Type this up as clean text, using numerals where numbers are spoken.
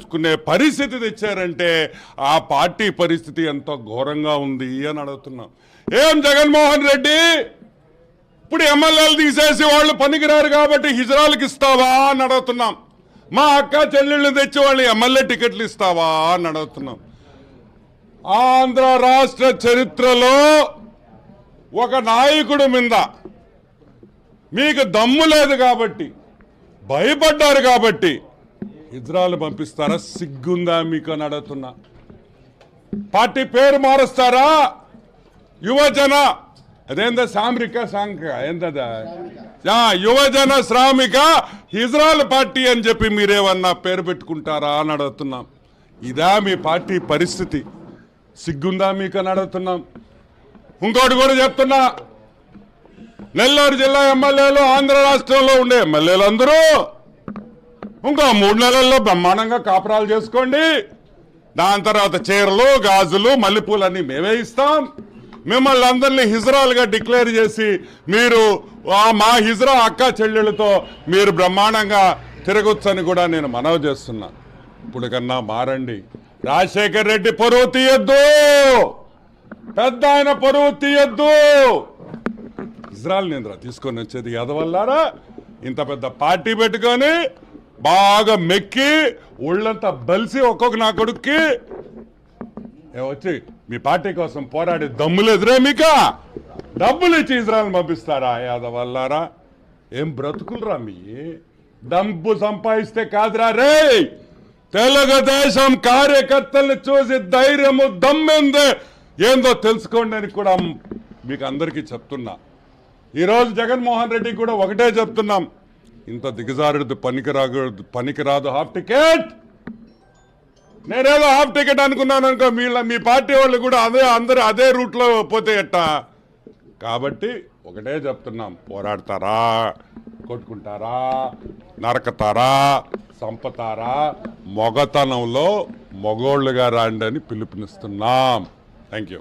చెప్పుకునే పరిస్థితి తెచ్చారంటే ఆ పార్టీ పరిస్థితి ఎంత ఘోరంగా ఉంది అని అడుగుతున్నాం. ఏం జగన్మోహన్ రెడ్డి ఇప్పుడు ఎమ్మెల్యేలు తీసేసి వాళ్ళు పనికిరారు కాబట్టి హిజరాలకు ఇస్తావా అని అడుగుతున్నాం. మా అక్క చెల్లెళ్ళు తెచ్చి వాళ్ళు ఎమ్మెల్యే టికెట్లు ఇస్తావా అని అడుగుతున్నాం. ఆంధ్ర రాష్ట్ర చరిత్రలో ఒక నాయకుడు మీద మీకు దమ్ము లేదు కాబట్టి, భయపడ్డారు కాబట్టి ఇజ్రాయల్ పంపిస్తారా? సిగ్గుందా మీకు అని అడుగుతున్నా. పార్టీ పేరు మారుస్తారా? యువజన అదేందా సామ్రిక సాంఘిక ఏందా యువజన శ్రామిక ఇజ్రాయల్ పార్టీ అని చెప్పి మీరేమన్నా పేరు పెట్టుకుంటారా అని అడుగుతున్నాం. ఇదా మీ పార్టీ పరిస్థితి? సిగ్గుందా మీకు అని అడుగుతున్నాం. ఇంకోటి కూడా చెప్తున్నా, నెల్లూరు జిల్లా ఎమ్మెల్యేలు ఆంధ్ర రాష్ట్రంలో ఉండే ఎమ్మెల్యేలు అందరూ ఇంకో 3 నెలల్లో బ్రహ్మాండంగా కాపురాలు చేసుకోండి. దాని తర్వాత చీరలు గాజులు మల్లెపూలన్నీ మేమే ఇస్తాం. మిమ్మల్ని అందరినీ హిజ్రాలుగా డిక్లేర్ చేసి మీరు మా హిజ్రా అక్క చెల్లెళ్ళతో మీరు బ్రహ్మాండంగా తిరగొచ్చని కూడా నేను మనవి చేస్తున్నా. ఇప్పుడు కన్నా మారండి. రాజశేఖర్ రెడ్డి పరువు తీయొద్దు, పెద్ద ఆయన పరువు తీయొద్దు. ఇజ్రాయల్ నింద్ర తీసుకొని వచ్చేది ఎదవల్లారా? ఇంత పెద్ద పార్టీ పెట్టుకొని బాగా మెక్కి ఒళ్ళంతా బలిసి ఒక్కొక్క నా కొడుక్కి వచ్చి మీ పార్టీ కోసం పోరాడి దమ్ములు ఎదురే మీకా? డబ్బులు ఇచ్చి ఇజ్రాయల్ పంపిస్తారా యాదవల్లారా? ఏం బ్రతుకులరా మీ? డబ్బు సంపాదిస్తే కాదురా రే. తెలుగుదేశం కార్యకర్తల్ని చూసి ధైర్యము ఏందో తెలుసుకోండి అని కూడా మీకు అందరికీ చెప్తున్నా. ఈరోజు జగన్మోహన్ రెడ్డి కూడా ఒకటే చెప్తున్నాం, ఇంత దిగజారుడు పనికిరాదు హాఫ్ టికెట్. నేనేదో హాఫ్ టికెట్ అనుకున్నాను అనుకో, మీ పార్టీ వాళ్ళు కూడా అందరూ అదే రూట్లో పోతే ఎట్టా? కాబట్టి ఒకటే చెప్తున్నాం, పోరాడతారా, కొట్టుకుంటారా, నరకతారా, సంపతారా, మొగతనంలో మొగోళ్ళుగా రాండి అని పిలుపునిస్తున్నాం. Thank you.